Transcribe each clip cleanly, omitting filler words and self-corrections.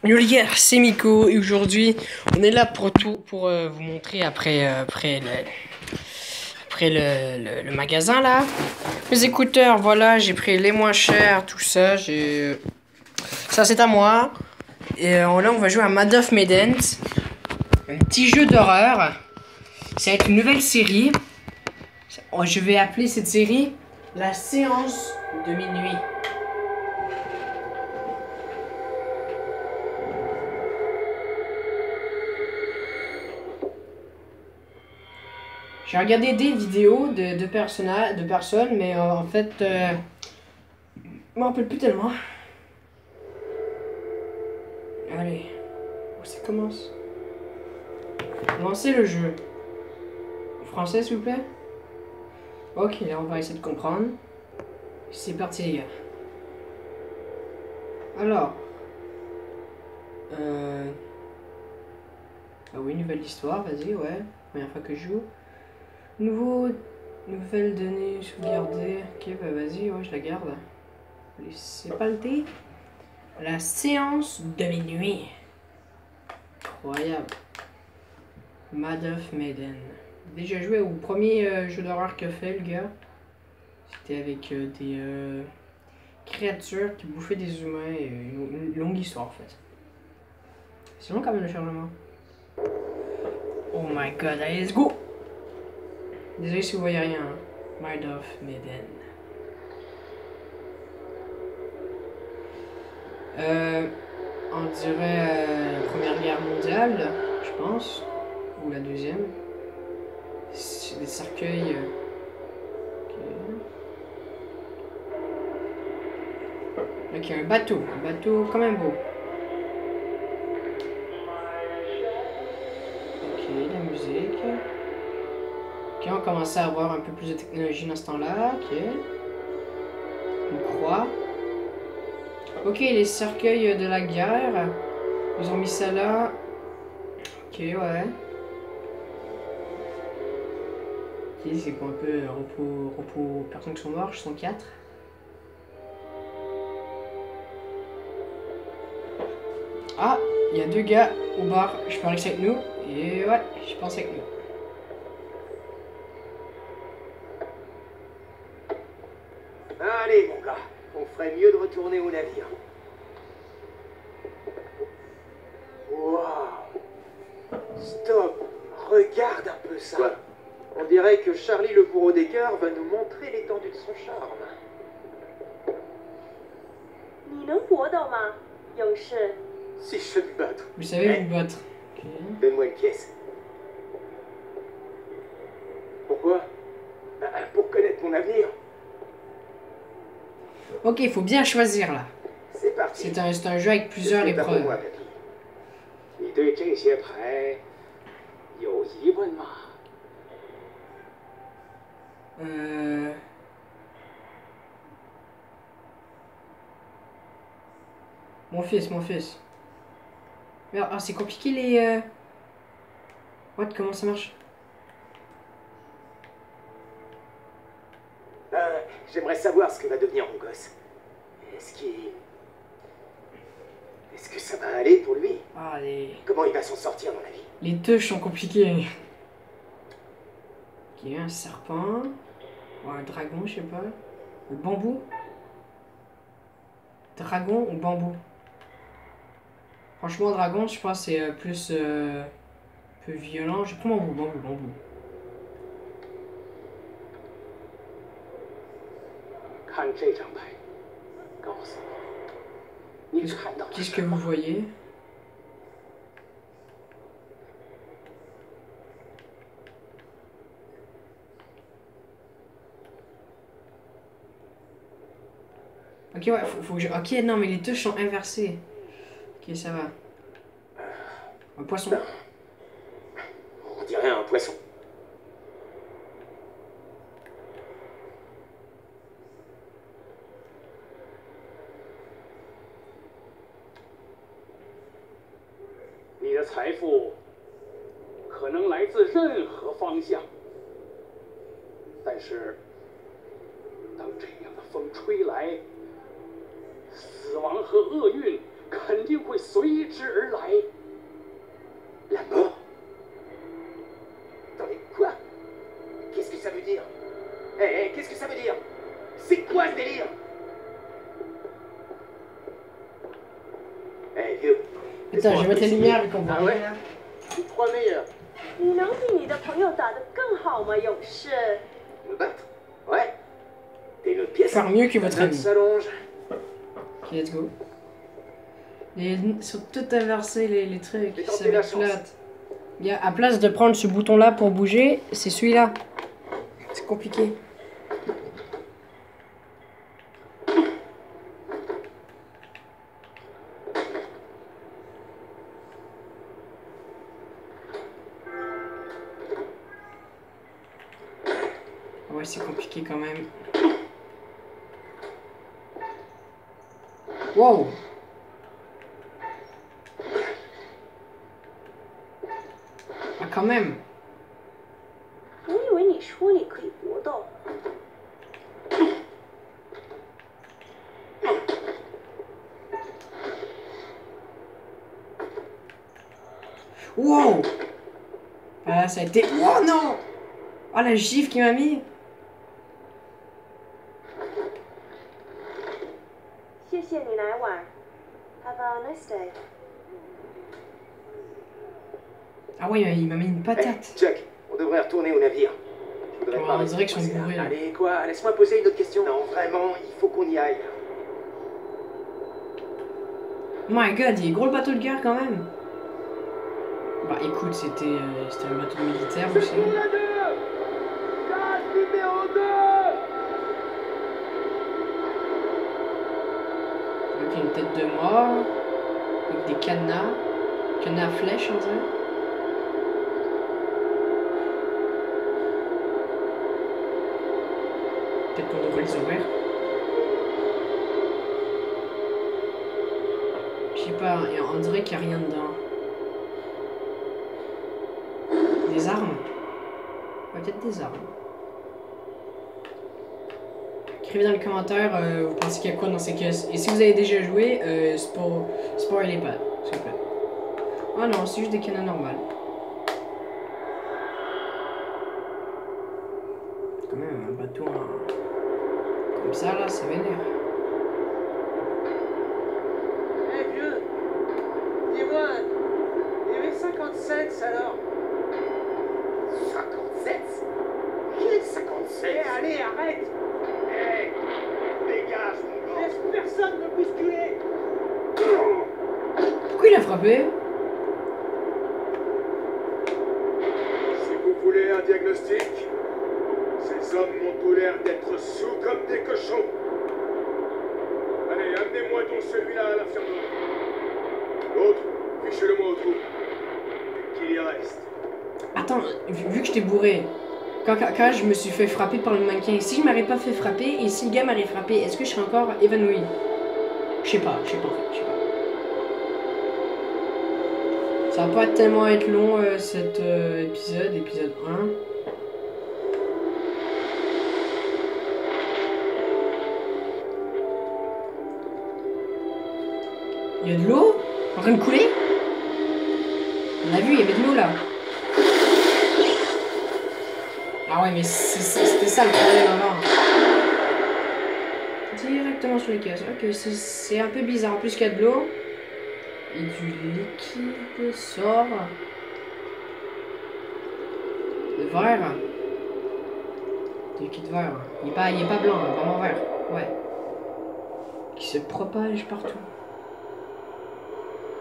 Yo les gars, c'est Miko et aujourd'hui on est là pour vous montrer après le magasin là. Les écouteurs, voilà, j'ai pris les moins chers, tout ça, ça c'est à moi. Et là on va jouer à Madoff Maidens, un petit jeu d'horreur. C'est avec une nouvelle série. Je vais appeler cette série La séance de minuit. J'ai regardé des vidéos de personnes, mais en fait, je m'en rappelle plus tellement. Allez, ça commence. Lancez le jeu. Français, s'il vous plaît. Ok, là, on va essayer de comprendre. C'est parti, les gars. Alors. Ah oui, nouvelle histoire, vas-y, ouais. Première fois que je joue. Nouvelle donnée sauvegardée. Ok, bah vas-y, ouais, je la garde. Allez, c'est pas le thé. La séance de minuit. Incroyable. Madoff Maiden. Déjà joué au premier jeu d'horreur que fait le gars. C'était avec des créatures qui bouffaient des humains et une longue histoire en fait. C'est long quand même le chargement. Oh my god, allez, let's go! Désolé si vous voyez rien. Madoff Maiden. On dirait la Première Guerre mondiale, je pense. Ou la deuxième. C'est des cercueils. Ok, un bateau quand même beau. Ok, la musique. Ok, on commence à avoir un peu plus de technologie dans ce temps-là. Ok. Une croix. Ok, les cercueils de la guerre. Ils ont mis ça là. Ok, ouais. Ok, c'est quoi un peu repos, personnes qui sont mortes, sont 4. Ah, il y a 2 gars au bar. Je parie que c'est avec nous. Et ouais, je pense avec nous. Allez, mon gars, on ferait mieux de retourner au navire. Waouh! Stop! Regarde un peu ça! Quoi? On dirait que Charlie le bourreau des cœurs va nous montrer l'étendue de son charme. Si je sais me battre. Vous savez vous battre. Ok. Donne-moi une pièce. Pourquoi? Pour connaître mon avenir. Ok, il faut bien choisir là. C'est parti. C'est un jeu avec plusieurs Qu'est-ce que t'as pour épreuves. moi, papy? 你对这些牌有疑问吗？ Mon fils. Merde, ah, c'est compliqué les. What, comment ça marche? J'aimerais savoir ce que va devenir mon gosse. Est-ce que ça va aller pour lui? Ah, Comment il va s'en sortir, mon avis? les touches sont compliquées. Ok, un serpent. Ou un dragon, je sais pas. Le bambou. Dragon ou bambou? Franchement, dragon, je pense que c'est plus un peu violent. Je prends bambou. Qu'est-ce que vous voyez? Ok, ouais, faut que je... Ok, non, mais les touches sont inversées. Ok, ça va. Un poisson. On dirait un poisson.你的财富可能来自任何方向，但是当这样的风吹来，死亡和厄运肯定会随随之而来。La mort? Attendez, quoi? Qu'est-ce que ça veut dire? Eh, qu'est-ce que ça veut dire? C'est quoi ce délire? Eh, vieux. Putain, je vais mettre les lumières et qu'on voit Ah ouais? rien. Tu te crois meilleur? 你能比你的朋友打得更好吗，勇士？ Me battre? Ouais. T'es une autre pièce. Faire mieux que votre La note ami. s'allonge. Ok, let's go. Ils sont tout inversés les trucs, J'ai ça tenté va la être chance. plate. Il y a, à place de prendre ce bouton là pour bouger, c'est celui-là. C'est compliqué. Ouais, c'est compliqué quand même. Wow! Ah, quand même! 我以为你说你可以搏斗。 Wow! Ah, ça a été... Oh non! Oh, la gifle qu'il m'a mis! 谢谢你来玩。Have a nice day。 Ah ouais, il m'a mis une Eh, patate. Chuck, on devrait retourner au navire. Je voudrais Ouais, pas on dirait qu'ils sont rester coincé là. bourrés, là. Allez, quoi? Laisse-moi poser une autre question. Non, vraiment, il faut qu'on y aille. My god, il est gros le bateau de guerre quand même. Bah écoute, c'était un bateau militaire aussi. la 2! Case numéro 2! Avec une tête de mort. Avec des cadenas. Cadenas à flèches, on dirait. Peut-être qu'on devrait les ouvrir. Je sais pas, on dirait qu'il n'y a rien dedans. Des armes? Peut-être des armes. Écrivez dans les commentaires, vous pensez qu'il y a quoi dans ces caisses. Et si vous avez déjà joué, spoilez pas, s'il vous plaît. Oh non, c'est juste des canons normales. Quand même, un bateau comme ça, là, ça vénère. Eh, vieux! Dis-moi, il y avait 57 alors? 57? Quel 57? Eh, allez, arrête! Eh, dégage, mon gars! Laisse personne me bousculer! Pourquoi il a frappé? Si vous voulez un diagnostic, ces hommes m'ont tout l'air d'être sous comme des cochons. Allez, amenez-moi donc celui-là à l'infirmerie. L'autre, fichez-le-moi autour. Et qu'il y reste. Attends, vu que j'étais bourré, quand je me suis fait frapper par le mannequin, si je m'aurais pas fait frapper et si le gars m'aurait frappé, est-ce que je serais encore évanoui? Je sais pas en fait, je sais pas. Ça va pas tellement être long cet épisode 1. Il y a de l'eau en train de couler? On a vu, il y avait de l'eau là. Ah ouais, mais c'était ça le problème avant. Directement sur les caisses. Ok, c'est un peu bizarre. En plus qu'il y a de l'eau. Et du liquide sort. Le vert. Du liquide vert. Il est pas blanc, hein, vraiment vert. Ouais. Qui se propage partout.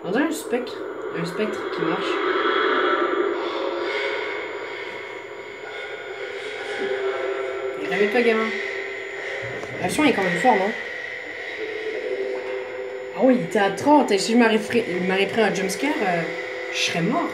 On dirait un spectre. Un spectre qui marche. Réveille-toi, gamin. Le son est quand même fort, non? Ah oui, il était à 30 et si je m'aurais pris un jumpscare, je serais mort.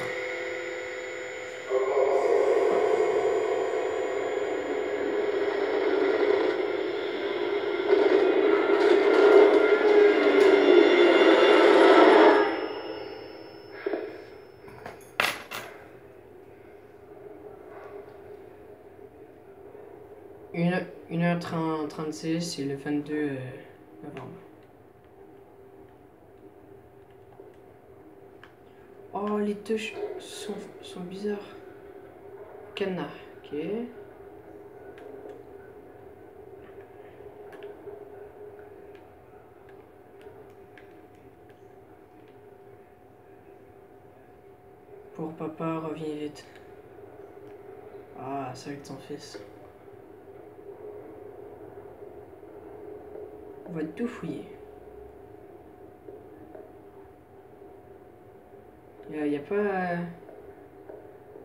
Une heure 36 et le 22 novembre. Oh, les touches sont bizarres. Cadenas, ok. Pour papa, reviens vite. Ah, c'est avec ton fils. On va tout fouiller. Y a pas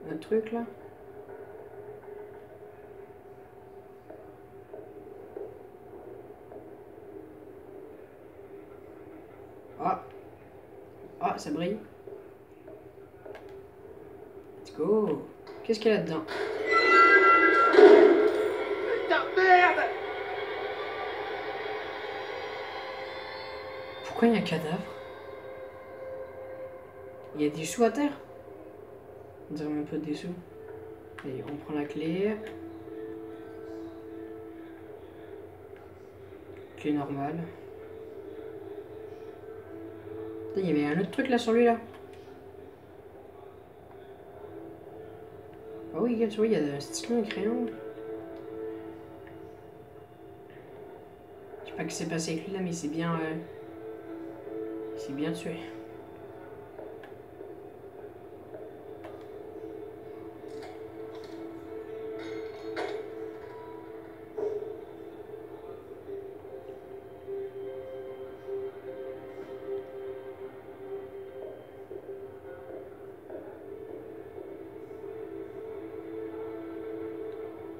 un truc là? Ah! Ah, ça brille. Let's go! Qu'est-ce qu'il y a là-dedans? Putain, merde! Pourquoi il y a un cadavre? Il y a des sous à terre? On dirait même pas des sous. Allez, on prend la clé. Clé normale. Putain, il y avait un autre truc là sur lui là. Ah oui, regarde, tu vois, il y a un stylo, un crayon. Je sais pas ce qui s'est passé avec lui là, mais c'est bien. C'est bien tué.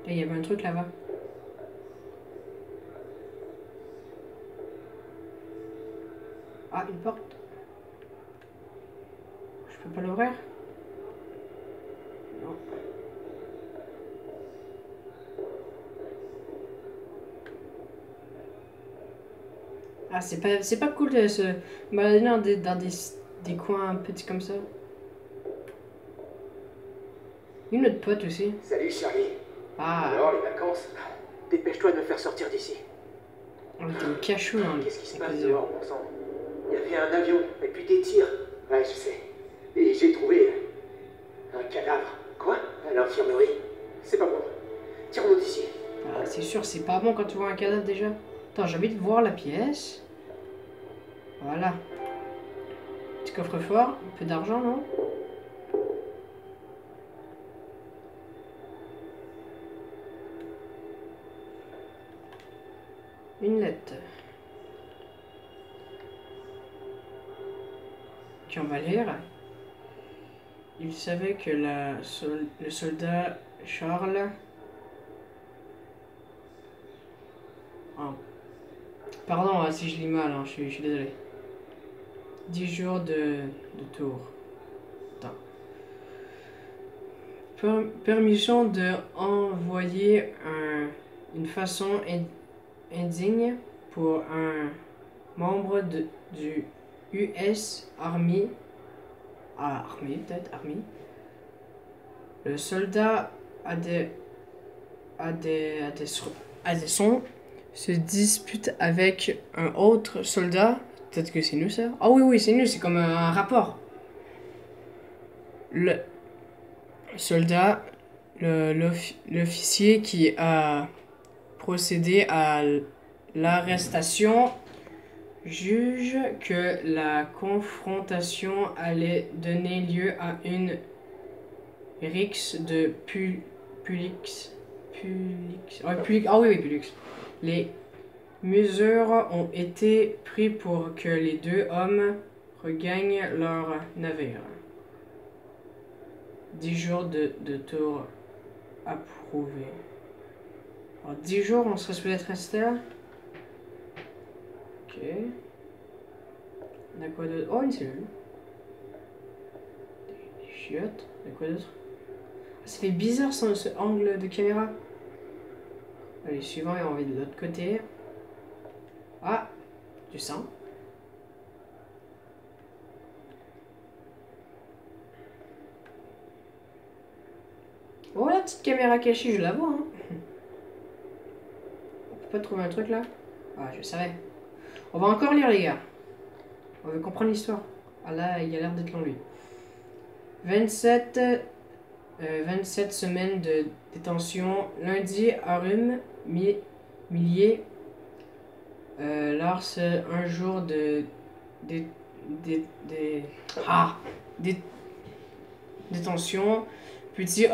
Et il y avait un truc là-bas. Ah, une porte. Je peux pas l'ouvrir? Non. Ah, c'est pas cool de se balader dans des coins petits comme ça. Une autre pote aussi. Salut Charlie. Ah, Alors les vacances? Dépêche-toi de me faire sortir d'ici. on était au cachot hein. Qu'est-ce qui se avec passe les dehors, bon sang? Il y avait un avion, et puis des tirs. Ouais, je sais. Et j'ai trouvé un cadavre. Quoi? À l'infirmerie. C'est pas bon. Tire-nous d'ici. Ah, c'est sûr, c'est pas bon quand tu vois un cadavre déjà. Attends, j'ai envie de voir la pièce. Voilà. Petit coffre-fort, un peu d'argent, non? Une lettre. Qui on va lire. Il savait que le soldat Charles... Ah. Pardon hein, si je lis mal, hein, je suis désolé. 10 jours de tour. Attends. Permission de envoyer une façon indigne pour un membre du US Army. Ah, Army, peut-être, Army. Le soldat Addison se dispute avec un autre soldat. Peut-être que c'est nous ça. Ah oui, oui, c'est nous, c'est comme un rapport. Le soldat, l'officier qui a procédé à l'arrestation juge que la confrontation allait donner lieu à une rixe de Pulix. Ah oui, oui, Pulix. Les mesures ont été prises pour que les deux hommes regagnent leur navire. 10 jours de tour approuvé. Alors 10 jours, on serait supposé être resté là. Ok. On a quoi d'autre? Oh, une cellule. Des chiottes. On a quoi d'autre? Ça fait bizarre ce angle de caméra. Allez, suivant, et on va de l'autre côté. Ah, du sang. Oh, la petite caméra cachée, je la vois. Hein. On peut pas trouver un truc là? Ah, je savais. On va encore lire, les gars. On veut comprendre l'histoire. Ah là, il a l'air d'être long, lui. 27 semaines de détention. Lundi, Arum Millier lance un jour de détention. Petit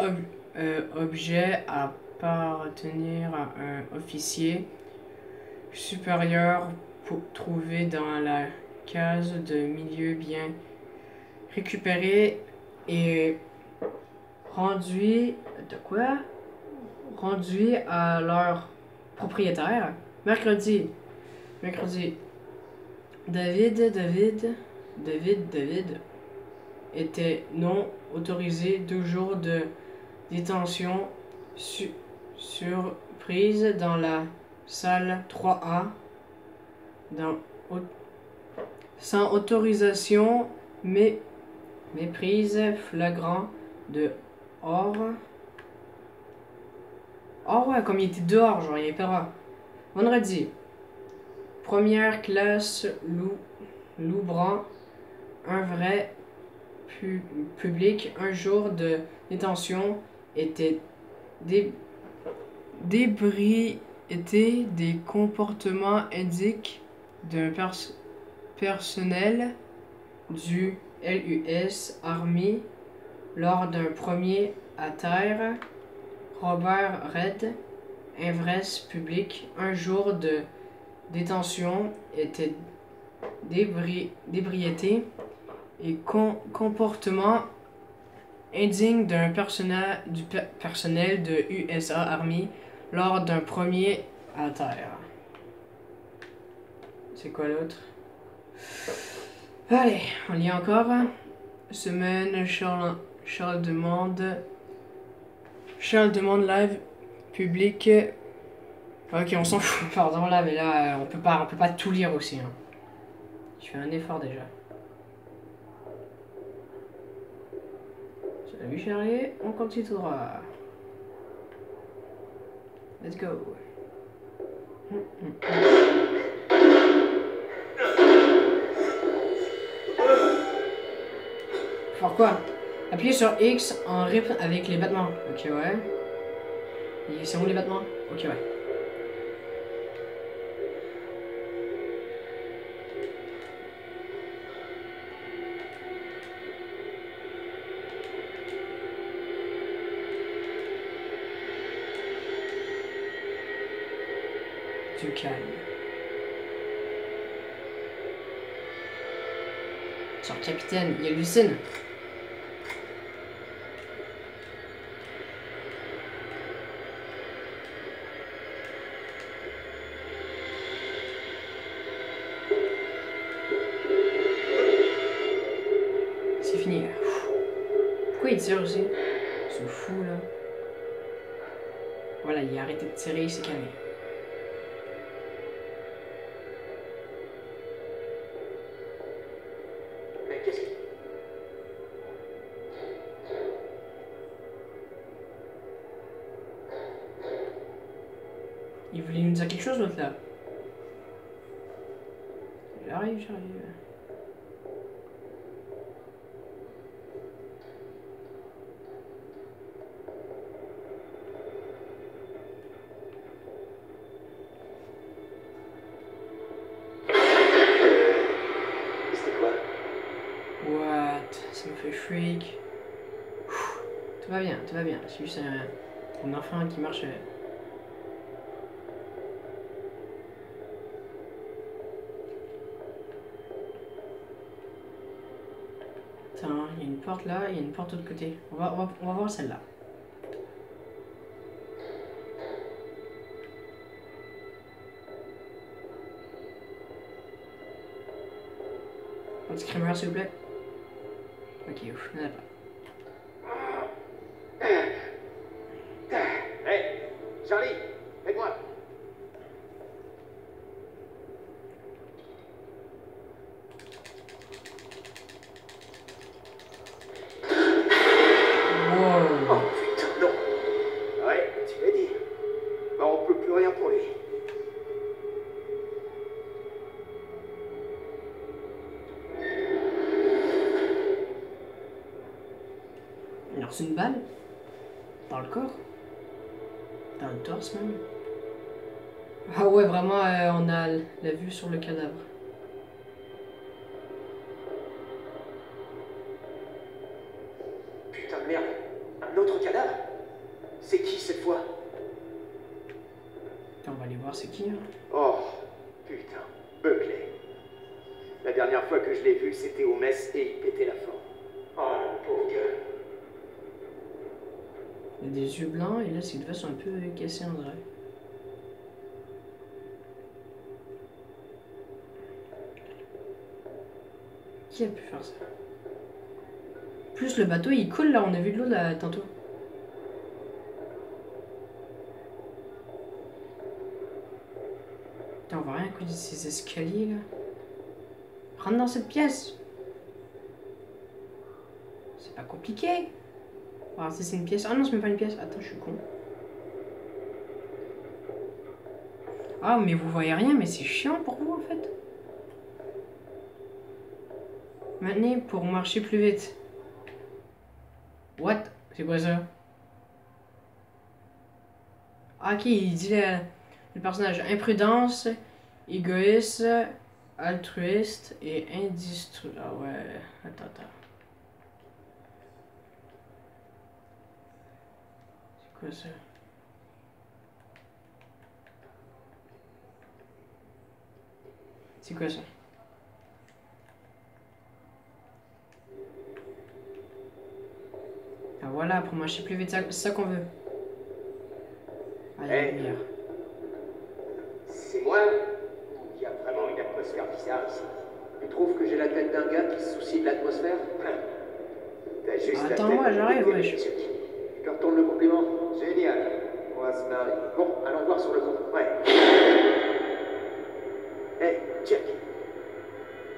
objet appartenir à un officier supérieur trouvé dans la case de milieu bien récupéré et rendu à leur propriétaire. Mercredi. David était non autorisé 2 jours de détention surprise dans la salle 3A sans autorisation, méprise flagrant de hors. Oh ouais, comme il était dehors, genre il avait pas droit. Vendredi. Première classe Loubran. Un vrai public. Un jour de détention était débriété des comportements indiques d'un personnel du LUS Army lors d'un premier à terre. Robert Red, ivresse publique, un jour de détention était d'ébriété et comportement indigne d'un personnel de USA Army lors d'un premier à terre. C'est quoi l'autre? Allez, on lit encore. Semaine, Charles demande live public. Ok, on s'en fout, pardon là, mais là, on peut pas tout lire aussi. Hein. Je fais un effort déjà. Salut Charlie, on continue tout droit. Let's go. Pourquoi? Appuyez sur X en rythme avec les battements. Ok, ouais. Et c'est où les battements? Ok, ouais. Du calme. Sur capitaine, il hallucine. C'est fini. Pourquoi il tire aussi? C'est fou là. Voilà, il a arrêté de tirer, il s'est calmé. Il voulait nous dire quelque chose l'autre là. J'arrive. C'était quoi? What? Ça me fait freak. Tout va bien. C'est juste un enfant qui marche. Attends, il y a une porte là, il y a une porte de l'autre côté. On va voir celle-là. Un petit crémeur s'il vous plaît. Ok, ouf, il n'y en a pas. Hey, Charlie, aide-moi. Wow. Oh putain, non. Ouais, tu l'as dit. Bah, on peut plus rien pour lui. C'est une balle. Dans le corps. Dans le torse même. Ah ouais, vraiment, on a la vue sur le cadavre. Putain de merde. Un autre cadavre? C'est qui cette fois? On va aller voir c'est qui. Hein. Oh, putain. Buckley. La dernière fois que je l'ai vu, c'était au mess et il pétait la forme. Oh, le pauvre gars. Il a des yeux blancs et là ses doigts sont un peu cassés en dirait. Qui a pu faire ça? Plus le bateau il coule là, on a vu de l'eau là tantôt. Putain, on voit rien à cause de ces escaliers là. Rentre dans cette pièce. C'est pas compliqué. Ah, si c'est une pièce. Ah non, c'est même pas une pièce. Attends, je suis con. Ah, mais vous voyez rien, mais c'est chiant pour vous en fait. Maintenez pour marcher plus vite. What? C'est quoi ça? Ah, ok, il dit le personnage imprudence, égoïste, altruiste et industrie. Ah ouais, attends. C'est quoi ça? C'est quoi ça? Ah voilà, pour marcher plus vite, c'est ça qu'on veut. Ah, il y a une lumière. C'est moi? Il y a vraiment une atmosphère bizarre ici. Tu trouves que j'ai la tête d'un gars qui se soucie de l'atmosphère? T'as juste Attends, moi, j'arrive, wesh. Je te retourne le compliment. Génial. On va se marier. Bon, allons voir sur le pont. Ouais. Hey, Jack.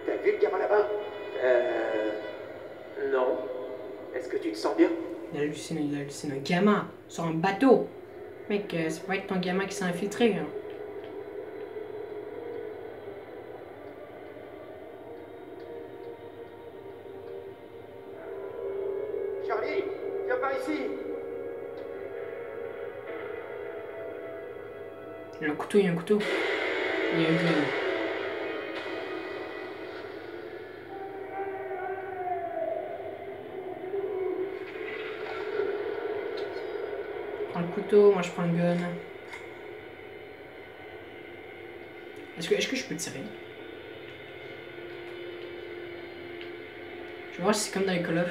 T'as vu le gamin là-bas? Non. Est-ce que tu te sens bien? Il hallucine un gamin sur un bateau. Mec, ça peut être ton gamin qui s'est infiltré. Hein. Charlie, viens par ici. Il y a un couteau, il y a un couteau. Il y a un gun. Je prends le couteau, moi je prends le gun. Est-ce que je peux tirer? Je vais voir si c'est comme dans les Call of.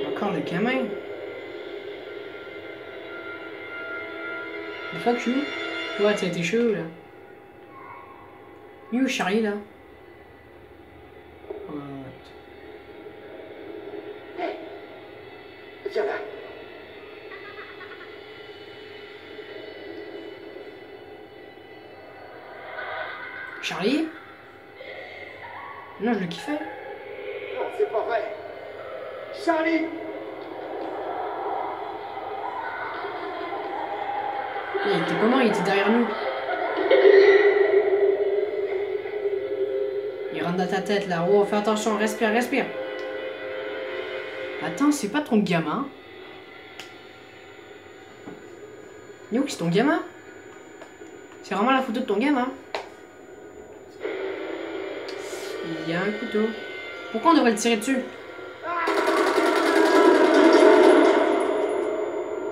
Encore le gamin. Fuck you. Ouais, t'as été chaud là. You Charlie là. What? Hey, viens là. Charlie? Non, je le kiffais. Non, c'est pas vrai. Charlie! Il était comment? Il était derrière nous. Il rentre dans ta tête là. Oh, fais attention, respire, respire. Attends, c'est pas ton gamin? Il est où c'est ton gamin? C'est vraiment la photo de ton gamin? Il y a un couteau. Pourquoi on devrait le tirer dessus?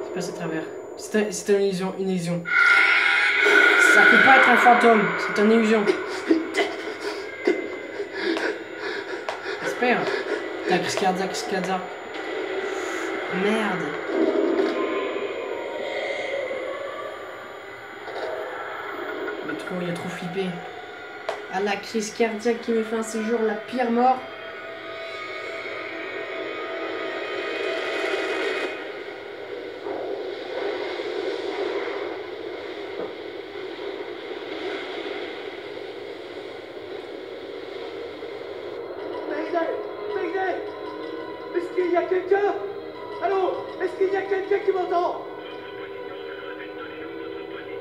C'est pas à travers. C'est une illusion, une illusion. Ça peut pas être un fantôme, c'est une illusion. J'espère. Putain, crise cardiaque. Merde. Il a trop flippé. Ah, la crise cardiaque qui me fait un séjour, la pire mort. Mayday! Est-ce qu'il y a quelqu'un? Allô? Est-ce qu'il y a quelqu'un qui m'entend?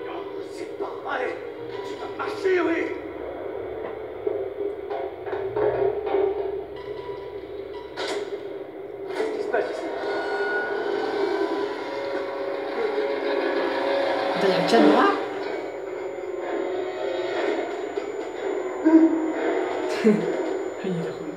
Oh, c'est pas vrai! Tu vas marcher, oui! Qu'est-ce qui se passe ici? Attends, y'a le chat noir? Il est drôle.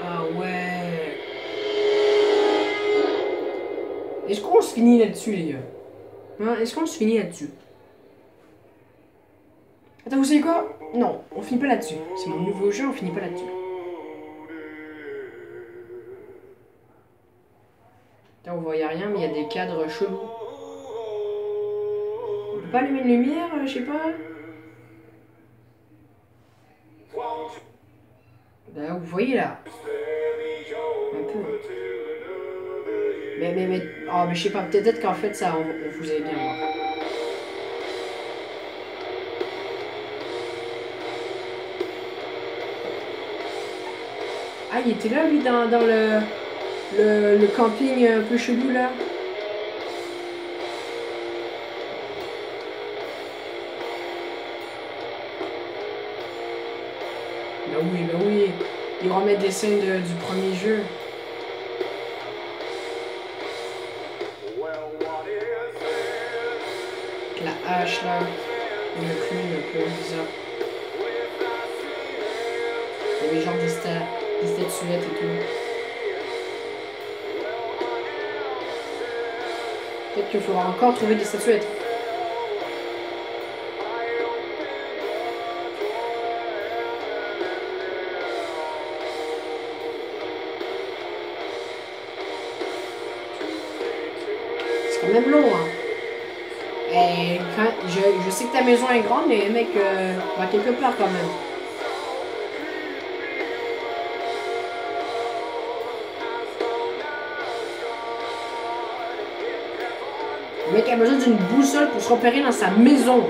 Ah ouais. Est-ce qu'on se finit là-dessus, les gars? Hein, est-ce qu'on se finit là-dessus? Attends, vous savez quoi? Non, on finit pas là-dessus. C'est mon nouveau jeu, on finit pas là-dessus. Là, on voyait rien, mais il y a des cadres chelous. On peut pas allumer une lumière, je sais pas? Là, vous voyez là? Un peu. Oh, mais je sais pas, peut-être qu'en fait, ça, on vous allez bien voir. Ah, il était là, lui, dans le camping un peu chelou, là. Bah oui. Ils remettent des scènes du premier jeu. Avec la hache, là. Et le clown, un peu bizarre. Il y avait genre des statuettes et tout. Peut-être qu'il faudra encore trouver des statuettes. C'est quand même long, hein. Et quand, je sais que ta maison est grande, mais mec, va quelque part quand même. Le mec a besoin d'une boussole pour se repérer dans sa maison.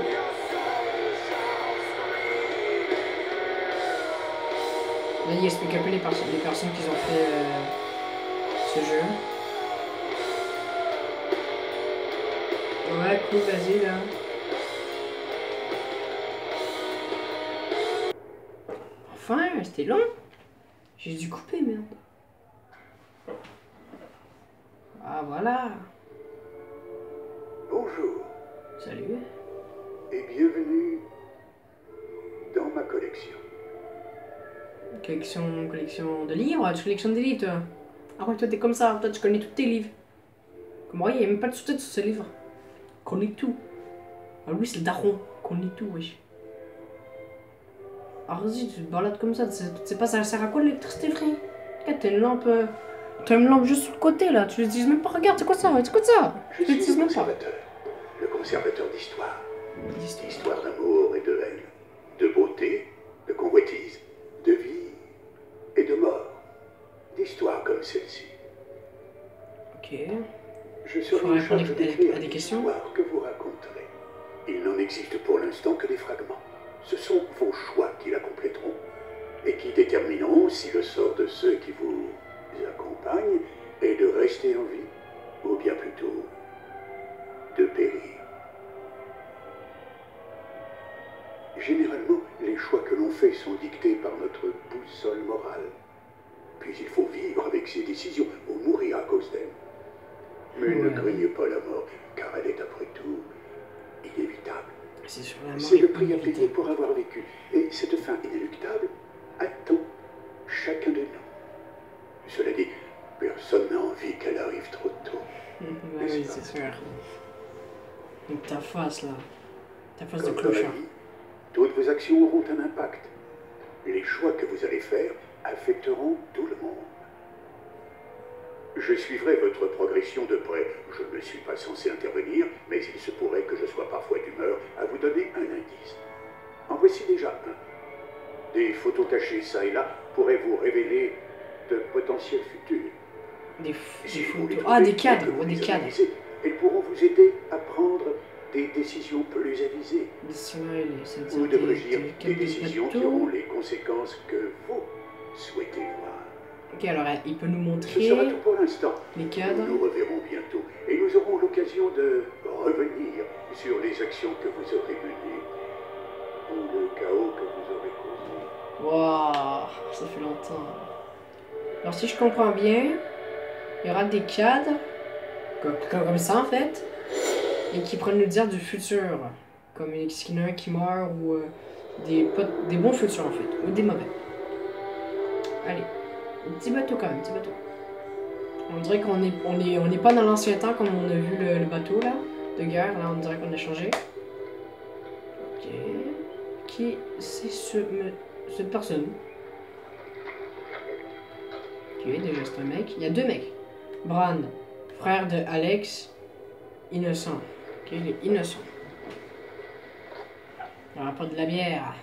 Là, il explique un peu les personnes qui ont fait ce jeu. Ouais, cool, vas-y là. Enfin, c'était long. J'ai dû couper, merde. Ah, voilà. Bonjour Salut. et bienvenue dans ma collection. Collection de livres? Tu collectionnes des livres, toi? Ah ouais, toi, t'es comme ça. Toi, tu connais tous tes livres. Comme moi, il n'y a même pas de sous-tête sur ce livre. Connais tout. Ah, lui, c'est le daron. Connais tout, wesh. Ah, vas-y, tu te balades comme ça. Tu sais pas, ça sert à quoi l'électricité, frère? Regarde, t'as une lampe juste sur le côté, là. Tu l'utilises même pas. Regarde, c'est quoi ça? C'est quoi ça? Je Tu l'utilises suis même pas. le conservateur d'histoire. D'histoire d'amour et de haine, de beauté, de convoitise, de vie et de mort. D'histoires comme celle-ci. Ok. Je serai Faudrait en charge répondre d'écrire à des questions. l'histoire que vous raconterez. Il n'en existe pour l'instant que des fragments. Ce sont vos choix qui la compléteront et qui détermineront si le sort de ceux qui vous accompagnent est de rester en vie ou bien plutôt de périr. Généralement, les choix que l'on fait sont dictés par notre boussole morale. Puis il faut vivre avec ces décisions ou mourir à cause d'elles. Mais ne craignez pas la mort, car elle est après tout inévitable. C'est sur la C'est le prix à payer pour avoir vécu. Et cette fin inéluctable attend chacun de nous. Cela dit, personne n'a envie qu'elle arrive trop tôt. Oui, c'est sûr. Donc ta face, là. Ta face de Comme dans la clochard. vie, toutes vos actions auront un impact. Les choix que vous allez faire affecteront tout le monde. Je suivrai votre progression de près. Je me suis pas censé intervenir, mais il se pourrait que je sois parfois d'humeur à vous donner un indice. En voici déjà un. Des photos cachées ça et là pourraient vous révéler de potentiels futurs. Des Si vous photos. les Ah, trouvez des cadres, et que vous des les cadres. analysez, elles pourront vous aider à prendre des décisions plus avisées. Des smileys, ça veut Ou dire devrais-je dire des cadres de décisions qui bateau. auront les conséquences que vous souhaitez voir. Ok, alors il peut nous Ce sera montrer tout pour l'instant. les Nous cadres. nous reverrons bientôt et nous aurons l'occasion de revenir sur les actions que vous aurez menées ou le chaos que vous aurez causé. Waouh, ça fait longtemps. Alors si je comprends bien, il y aura des cadres, comme ça en fait, et qui pourraient nous dire du futur. Comme s'il y en a un qui meurt ou des bons futurs en fait, ou des mauvais. Allez, un petit bateau quand même, petit bateau. On dirait qu'on est pas dans l'ancien temps comme on a vu le bateau là, de guerre, là on dirait qu'on a changé. Ok. Qui c'est cette personne? Ok, déjà c'est un mec. Il y a deux mecs. Bran, frère de Alex, innocent. Ok, il est innocent. Il n'y aura pas de la bière.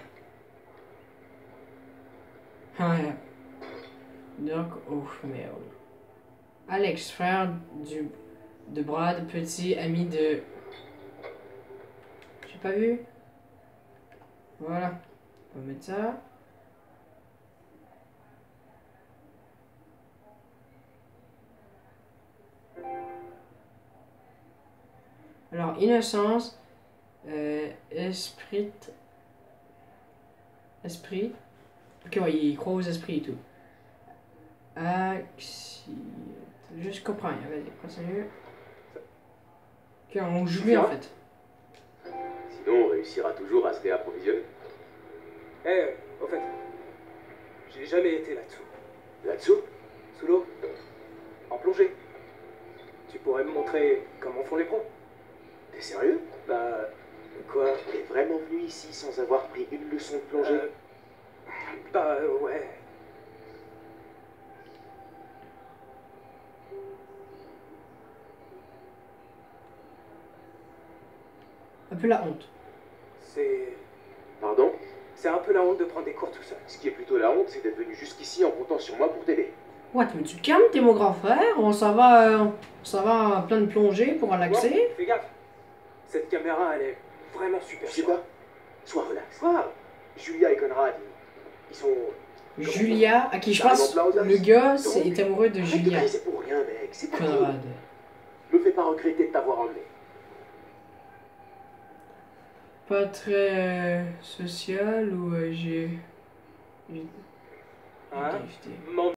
Ah, Doc O'Mel. Alex, frère de Brad, petit ami de... J'ai pas vu. Voilà. On va mettre ça. Alors, innocence, esprit. Ok, ouais, il croit aux esprits et tout. Je comprends, vas-y, continue. Ok, on joue lui en fait. Sinon, on réussira toujours à se réapprovisionner. Au fait, j'ai jamais été là-dessous. Là-dessous, Sous l'eau, en plongée. Tu pourrais me montrer comment font les pros? t'es sérieux? Bah, quoi? T'es vraiment venu ici sans avoir pris une leçon de plongée? Ouais. Un peu la honte. Pardon? C'est un peu la honte de prendre des cours tout seul. Ce qui est plutôt la honte, c'est d'être venu jusqu'ici en comptant sur moi pour t'aider. What, mais tu te calmes, t'es mon grand frère, on s'en va à plein de plongées pour relaxer. Ouais, fais gaffe. Cette caméra, elle est vraiment super. Tu sais quoi? Sois relax. Quoi? Julia et Conrad, ils sont... Julia, à qui je Ça arrive pense, en plein aux le as. gars Donc, est amoureux de arrête de Julia. criser pour rien, mec. C'est pas cool. Conrad. Me fais pas regretter de t'avoir emmené. Pas très social ou j'ai... Hein? j'étais- M'en